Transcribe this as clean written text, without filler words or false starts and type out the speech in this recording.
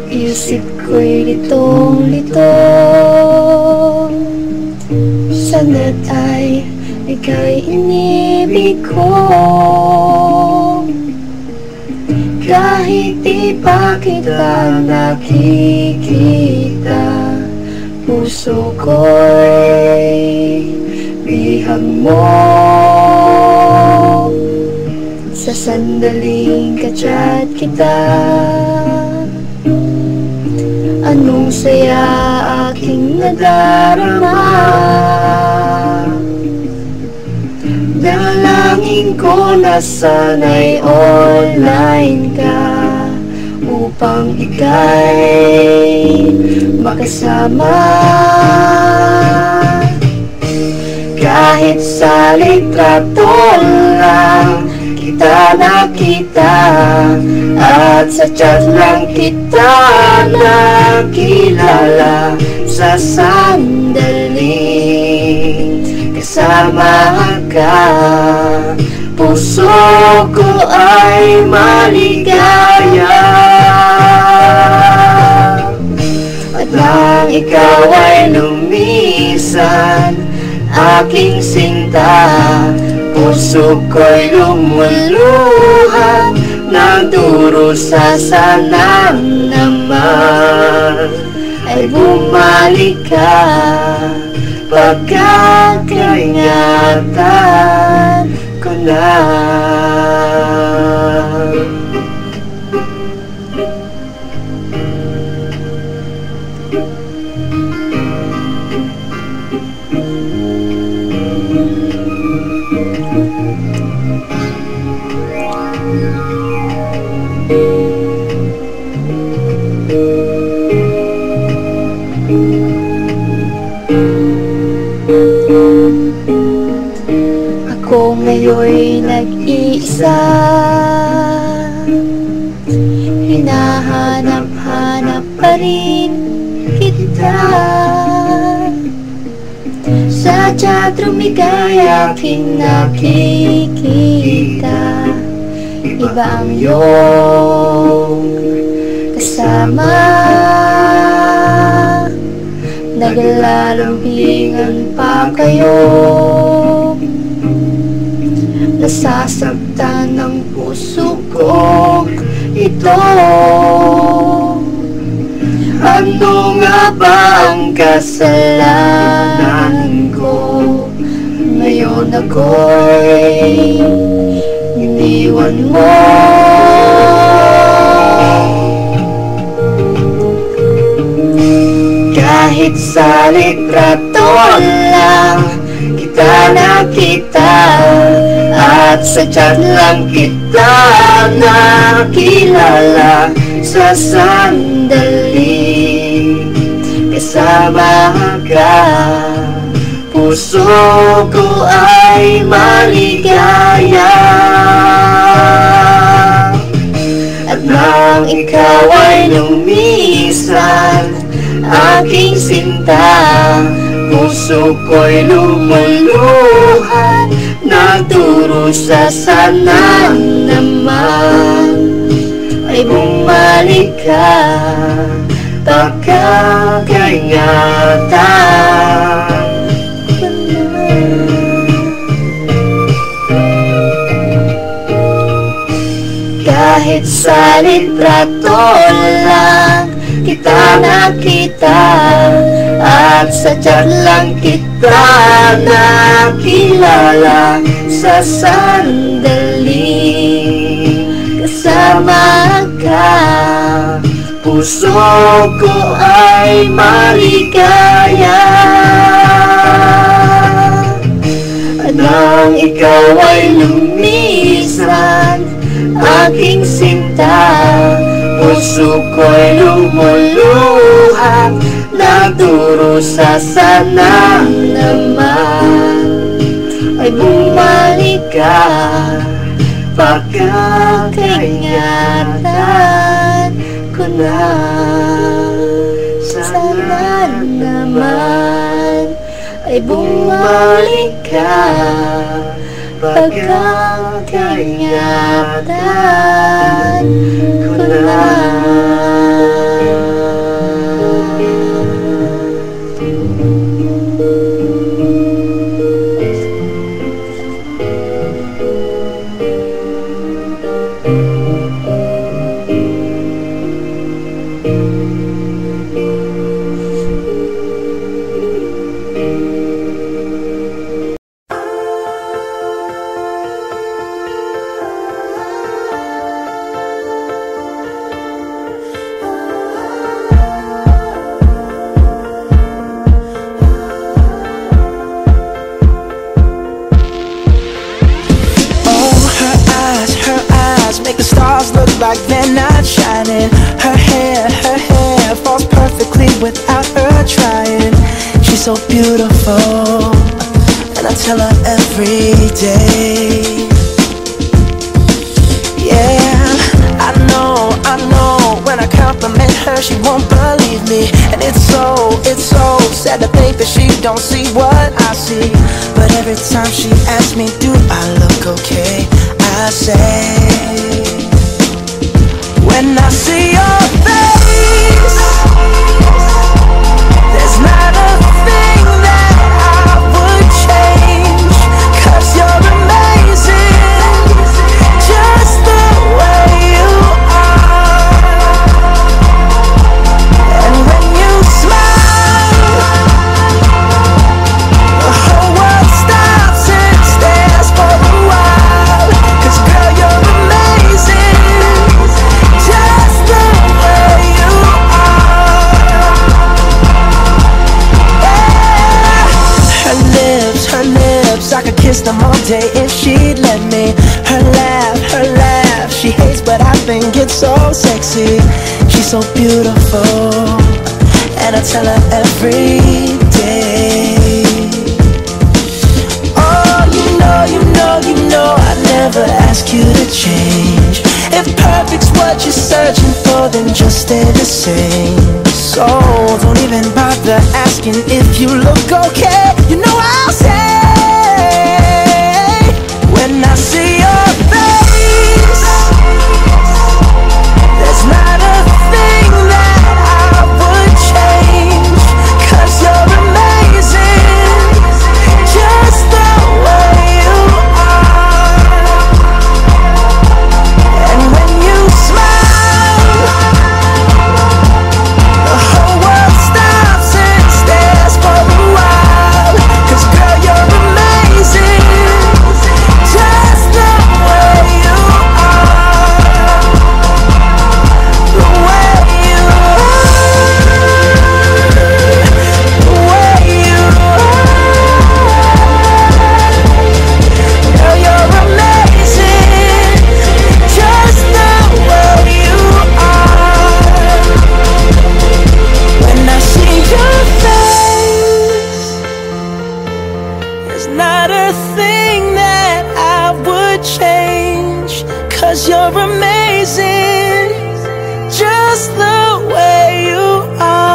Isip ko'y litong-lito, sana't ay ika'y inibig ko. Kahit di pa kita nakikita, puso ko'y bihag mo. Sa sandaling ka-chat kita, anong saya aking nadarama. Dalangin ko na sana'y online ka, upang ika'y makasama. Kahit sa litrato lang kita nakita, at sa chat lang kita nakilala. Sa sandaling kasama ka, puso ko ay maligaya. At nang ikaw ay lumisan, aking sinta, puso ko'y lumuluhan ng durusa. Sana naman ay bumalik ka, pagkakaingatan ko na. Ako ngayon'y nag-iisa, hinahanap-hanap pa rin kita. Sa chatroom ika'y aking nakikita, iba ang iyong kasama. Naglalampingan pa kayo, nasasaktan ng puso ko ito. Ano nga ba ang kasalanan ko? Ngayon ako'y iniwan mo. Kahit sa litrato lang kita nakita, at sa chat lang kita nakilala. Sa sandaling kasama ka, puso ko ay maligaya. At nang ikaw ay lumisan, aking sinta, puso ko'y lumuluhan ng durusa. Sana naman ay bumalik ka, pagkakaingatan ko na. Kahit sa litrato lang kita nakita, at sa chat lang kita nakilala. Sa sandaling kasama ka, puso ko ay maligaya. At nang ikaw ay lumisan, aking sinta, puso ko'y lumuluhan ng durusa. Sana naman ay ay bumalik ka. Pagkakaingatan ko na. Sana naman ay bumalik ka. Pagkakaingatan ko na. Make the stars look like they're not shining. Her hair falls perfectly without her trying. She's so beautiful, and I tell her every day. Yeah, I know, when I compliment her she won't believe me. And it's so sad to think that she don't see what I see. But every time she asks me, do I look okay, I say, when I see your face, there's not a thing that I would change. 'Cause you're amazing, just the way you are. And when you smile, the whole world stops and stares for a while. 'Cause girl, you're amazing, just the way you are. Yeah. Her lips, I could kiss them all day if she'd let me. Her laugh, she hates but I think it's so sexy. She's so beautiful, and I tell her every day. Oh, you know I never ask you to change. If perfect's what you're searching for, then just stay the same. So don't even bother asking if you look okay. You know I'll say, when I see your face, there's not a thing that I would change. 'Cause you're amazing, just the way you are. And when you smile, the whole world stops and stares for a while. 'Cause girl, you're amazing, just the way you are. The way you are, the way you are. Girl, you're amazing, just the way you are. When I see your face, there's not a thing that I would change. 'Cause you're amazing, just the way you are.